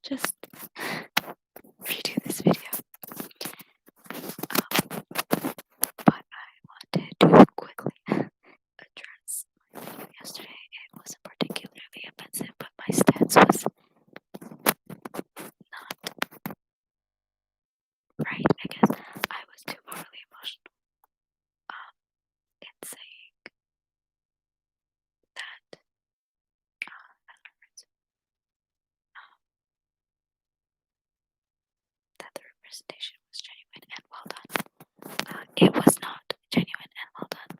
just redo this video. But I wanted to quickly address my video yesterday. It wasn't particularly offensive, but my stance was not right. I guess I was too overly emotional in saying that that the representation was genuine and well done. It was not genuine and well done.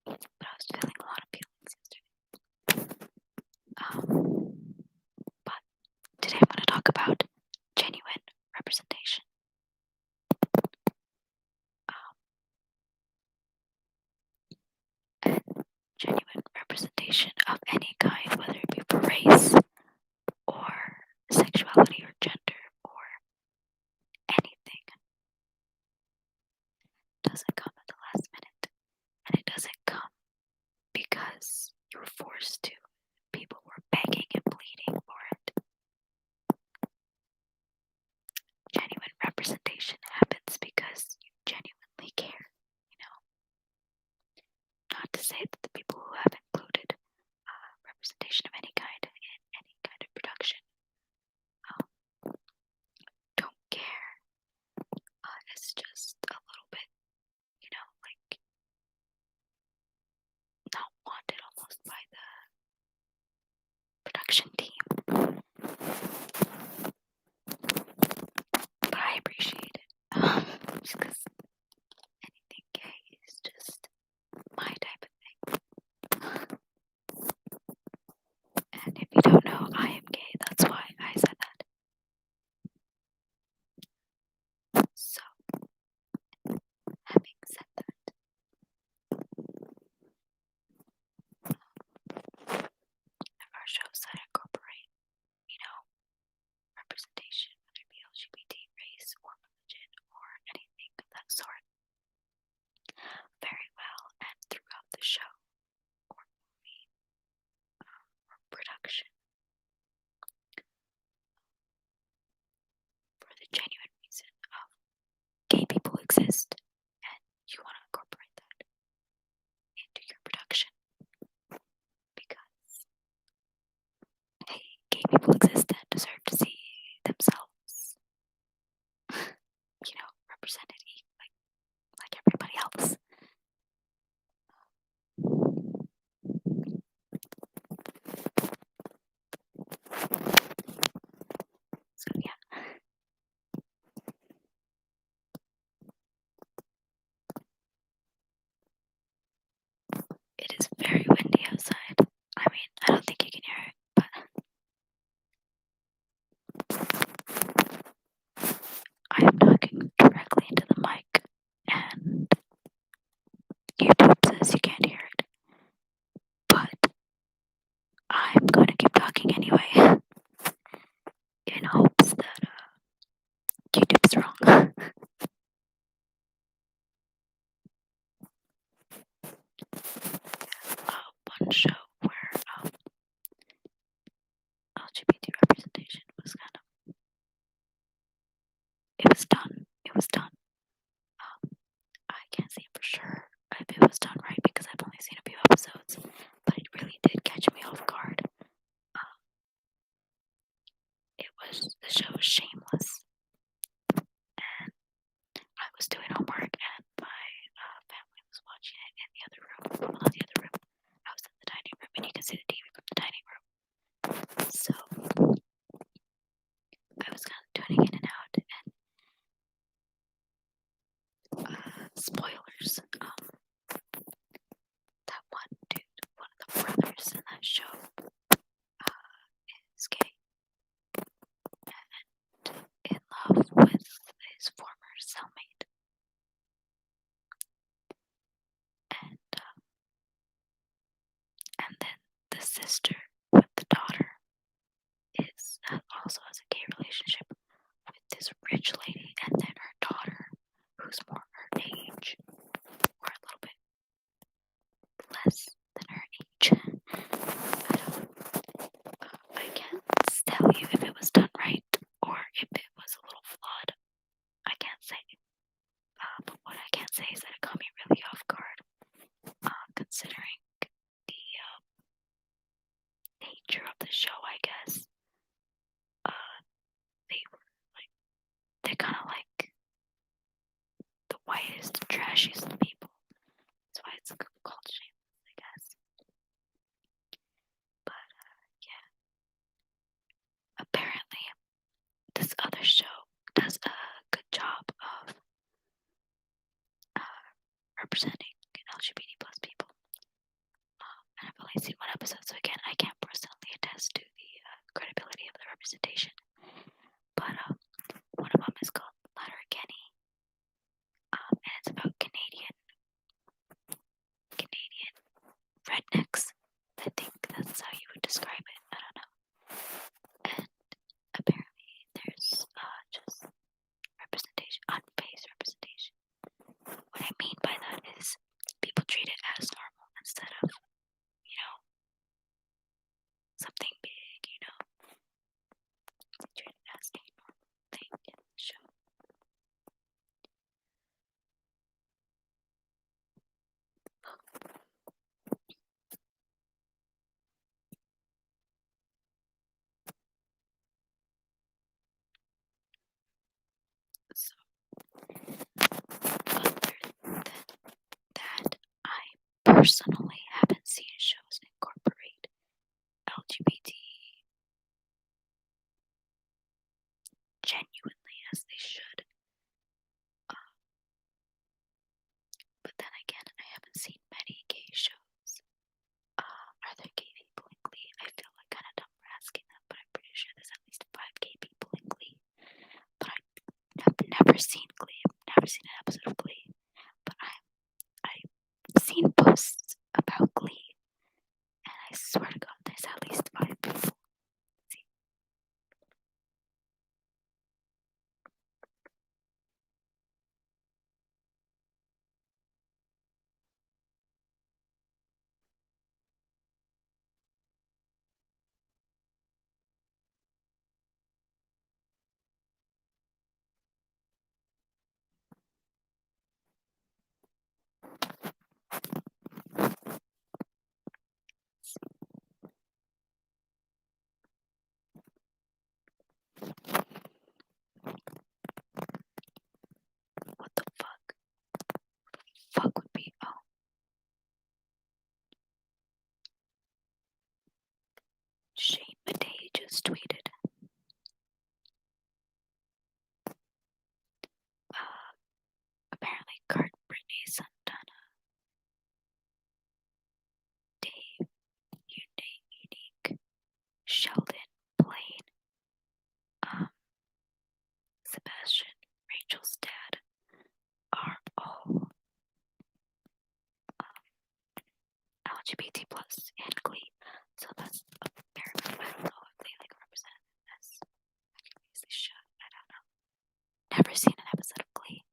But I was feeling a lot of feelings yesterday. But today I'm going to talk about genuine representation. And genuine representation of any kind, whether it be for race or sexuality or gender or anything, doesn't come at the last minute. And it doesn't come because you were forced to. People were begging and pleading for it. Genuine representation happens because you genuinely care, Not to say that the people who have included representation of any kind in any kind of production don't care. It's just a little bit, like not wanted almost by the production team. But I appreciate it. Just because anything gay is just my type of thing. And if you don't know, I am gay. That's why I said that. So, having said that, our shows that incorporate, representation, whether it be LGBT, race, or religion, or anything of that sort, very well, and throughout the show, or movie, or production, for the genuine reason of gay people exist, and you want to incorporate that into your production, because, hey, gay people exist and deserve to see themselves, represented like everybody else. So yeah. It is very windy outside. I mean, I don't think you can hear it, but I am talking directly into the mic, and YouTube says you can't hear it. But I'm going to keep talking anyway, in hopes that YouTube's wrong. One show where LGBT representation was it was done. I can't say for sure if it was done right because I've only seen a few episodes, but it really did catch me off guard. The show was Shameless, and I was doing homework and my family was watching it in the other room. Well, not the other room. I was in the dining room, and you can see the TV from the dining room. So I was kind of tuning in and out, and spoilers. That one dude, one of the brothers in that show, is gay and in love with his former cellmate. And then the sister with the daughter also has a gay relationship with this rich lady, and then her daughter, who's more her age, or a little bit less than her age. I don't know. say. But what I can say is that it caught me really off guard, considering the nature of the show, I guess. They're kind of like the whitest, trashiest people. That's why it's called Shameless, I guess. But yeah, apparently this other show does a good job of representing LGBT plus people. And I've only seen one episode, so again, I can't personally attest to the credibility of the representation. But one of them is called Letterkenny, and it's about Canadian rednecks. I think that's how you would describe it. I don't know. And apparently, there's just representation, unfazed representation. What I mean by that is people treat it as normal instead of, something big, They treat it as a normal thing in the show. So, other than that, I personally haven't seen shows incorporate LGBT genuinely as they should. But then again, I haven't seen many gay shows. Are there gay people in Glee? I feel like kind of dumb for asking that, but I'm pretty sure there's at least 5 gay people in Glee. But I've never seen Glee. I've never seen an episode of Glee. But I've seen posts about Glee, and I swear to God, there's at least 5 people. What the fuck? Fuck would be Shane Madej just tweeted. Apparently Kurt, Brittany, Santana, Dave, Unique, Sheldon, Blaine, Sebastian, Rachel's dad are all LGBT plus in Glee. So that's a bare minimum. I don't know if they represent as as they should. I don't know. Never seen an episode of Glee,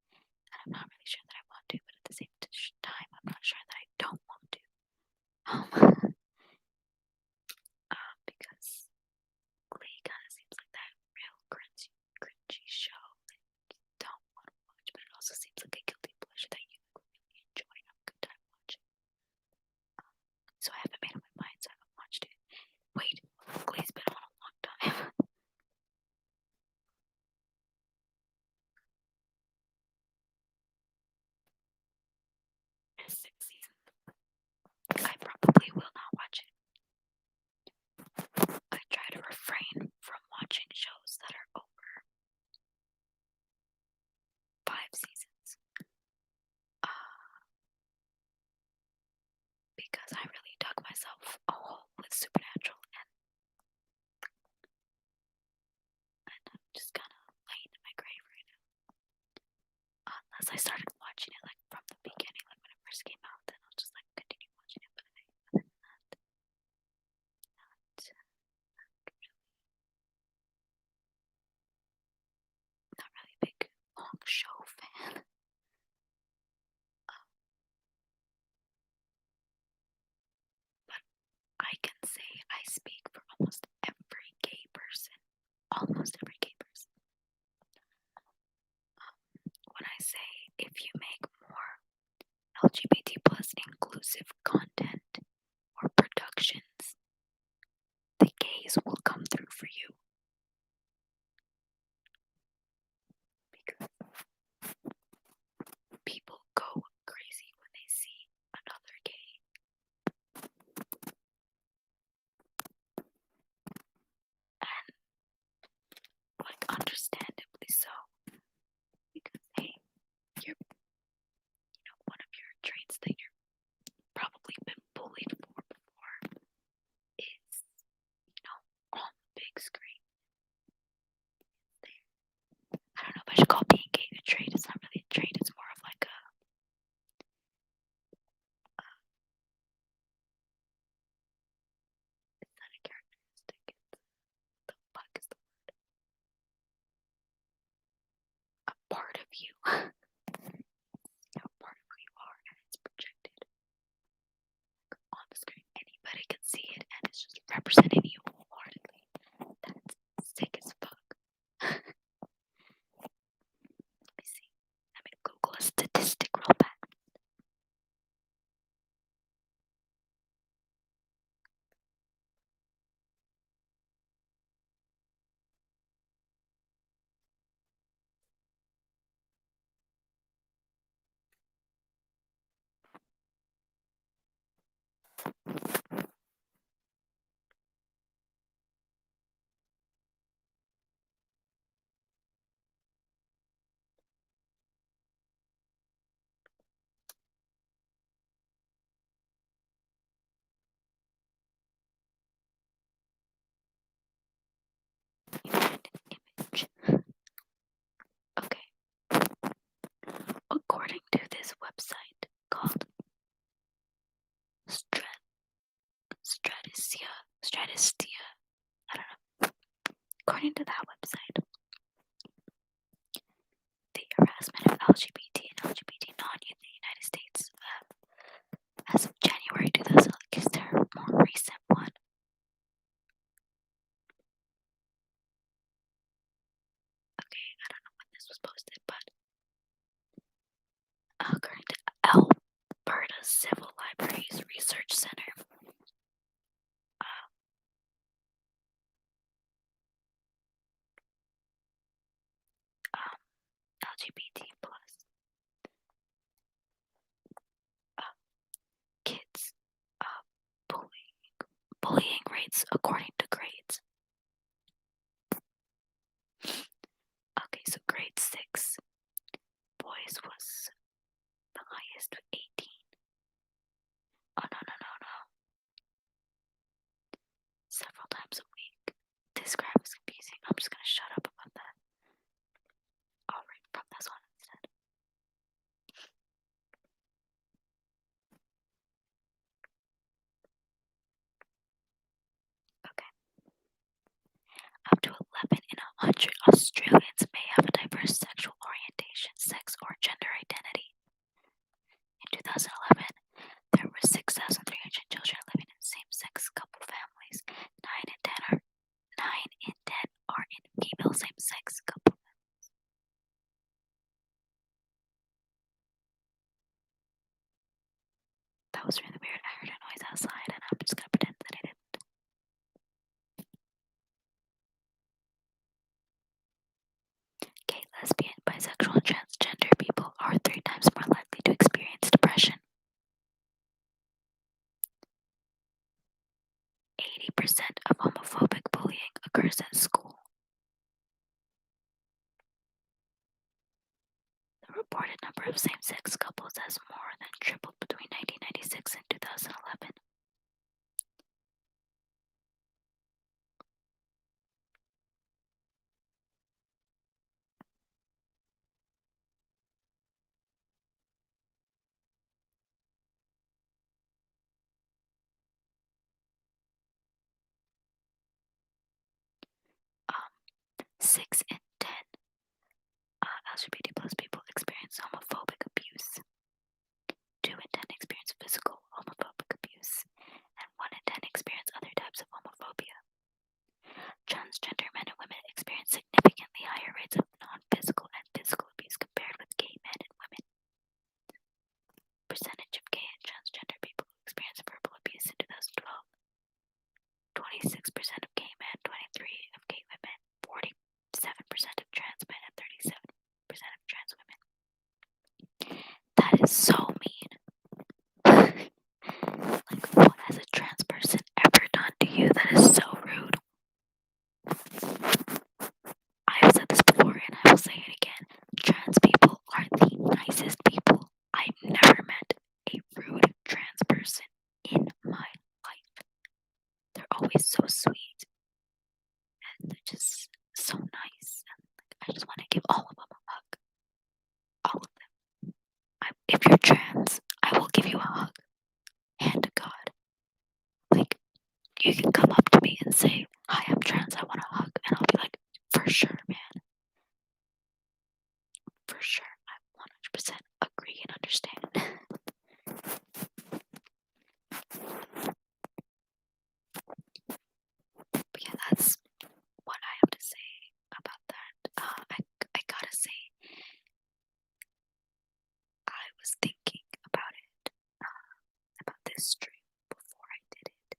and I'm not really sure that I want to, but at the same time, I'm not sure that I don't want to. Because Glee kind of seems like that real cringy show that you don't want to watch, but it also seems like a guilty pleasure that you would really enjoy and have a good time watching. So I haven't made up my mind, so I haven't watched it. Wait, Glee's been on a long time. There's 6 seasons. I probably will not watch it. I try to refrain from watching shows that are over 5 seasons. Because I really dug myself a hole with Supernatural, and I'm just kind of laying in my grave right now. Unless I started watching it from the beginning, when it first came out, then I'll just continue watching it. But other than that, not really a big long show fan. But I can say I speak for almost every gay person. Almost every gay person. when I say if you make more LGBT plus inclusive content or productions, the gays will come through for you. Because people go crazy when they see another gay. And, like, understandably so. Because, hey, one of your traits that you're probably been bullied for before is, on the big screen. I don't know if I should call being gay a trait. It's not really a trait. It's more of like a it's not a characteristic. It's the fuck is the word? A part of you. Part of who you are, and it's projected on the screen. Anybody can see it, and it's just representing you wholeheartedly. That's sick as fuck. Let me see. Let me Google a statistic real fast. Image. Okay. According to this website called Stratistia, I don't know. According to that website, the harassment of LGBT and LGBT non-youth in the United States, as of January 2000, is their more recent one. Okay, I don't know when this was posted, but according to Alberta Civil Libraries Research Center, LGBT plus kids bullying rates according to grades. Okay, so grade 6 boys was the highest with 18. Oh no. Several times a week. This graph is confusing. I'm just gonna shut up about that. I'll read from this one instead. Okay. Up to 11 in 100 Australians may have a diverse sexual orientation, sex, or gender identity. In 2011, there were 6,300 children living in same-sex couple families. 9 in 10 are in female same-sex couple families. That was really weird. I heard a noise outside, and I'm just gonna pretend that I didn't. Gay, lesbian, bisexual, and transgender people are 3 times more likely to experience depression. 80% of homophobic bullying occurs at school. The reported number of same-sex couples has more than tripled between 1996 and 2011. Um, 6 in 10 LGBT plus people experience homophobic abuse. 2 in 10 experience physical homophobic abuse, and 1 in 10 experience other types of homophobia. Transgender men and women experience significantly higher rates of non-physical and physical abuse compared with gay is so mean. Like, what has a trans person ever done to you that is so rude? I've said this before and I will say it again. Trans people are the nicest people. I've never met a rude trans person in my life. They're always so sweet and they're just so nice. And I just want to give all of them a hug. All of them. If you're trans, I will give you a hug. Hand to God. Like, you can come up to me and say, "Hi, I'm trans, I want a hug." And I'll be like, "For sure, man. For sure." I 100% agree and understand. But yeah, that's what I have to say about that. I gotta say, I was thinking about this stream before I did it.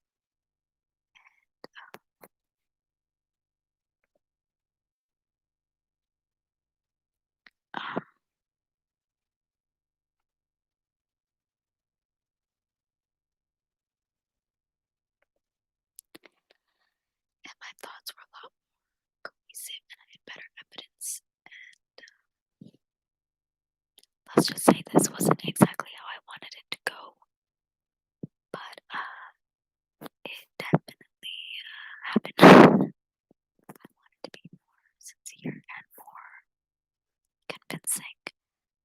Um, and my thoughts were a lot more cohesive and I had better evidence. And let's just say this wasn't exactly how I wanted it to go, but it definitely happened. I wanted to be more sincere and more convincing,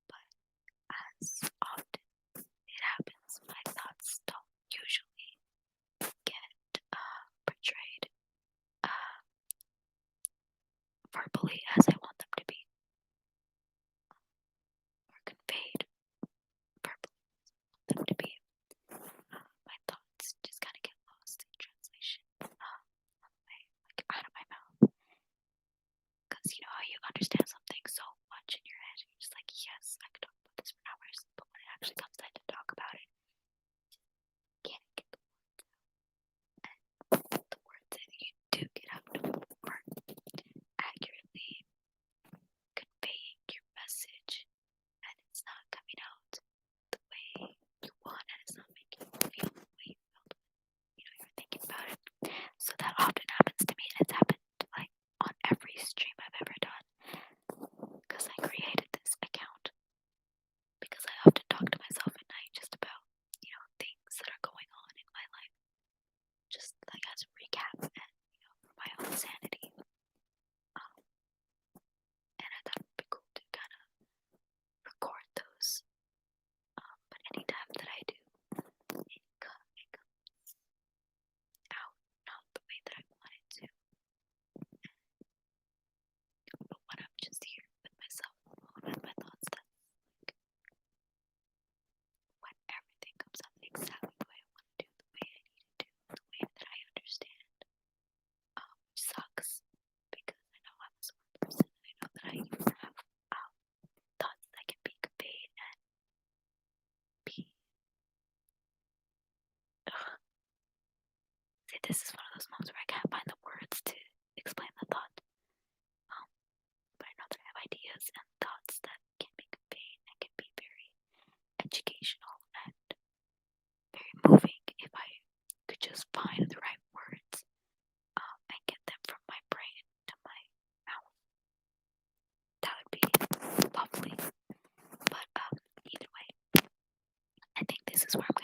but as often it happens, my thoughts don't usually get portrayed verbally as I want them to be, or conveyed verbally as I want them to be. My thoughts just kind of get lost in translation on the way, like out of my mouth. Because you know how you understand something so much in your head, and you're just like, yes, I could talk about this for hours, but when it actually comes time to talk about it, you can't get the words out. And the words that you do get out aren't accurately conveying your message, and it's not coming out the way you want, and it's not making you feel the way you felt when you're thinking about it. So that often happens to me, and it's happened like on every stream I've ever done. Because I created this account because I often talk to myself at night just about, things that are going on in my life. Just like as a recap and, for my own sanity. And I thought it would be cool to kind of record those. But anytime that I do, it comes out not the way that I want it to. But when I'm just here with myself alone with my thoughts, that's like when everything comes out exactly the way I want to do, the way I need it to, the way that I understand. Which sucks because I know I'm a smart person and I know that I have thoughts that can be conveyed and be. See, this is one of those moments where I can't find the words to explain the thought. But I know that I have ideas and thoughts that can be conveyed and can be very educational and very moving if I could just find the right words and get them from my brain to my mouth. That would be lovely. But either way, I think this is where I'm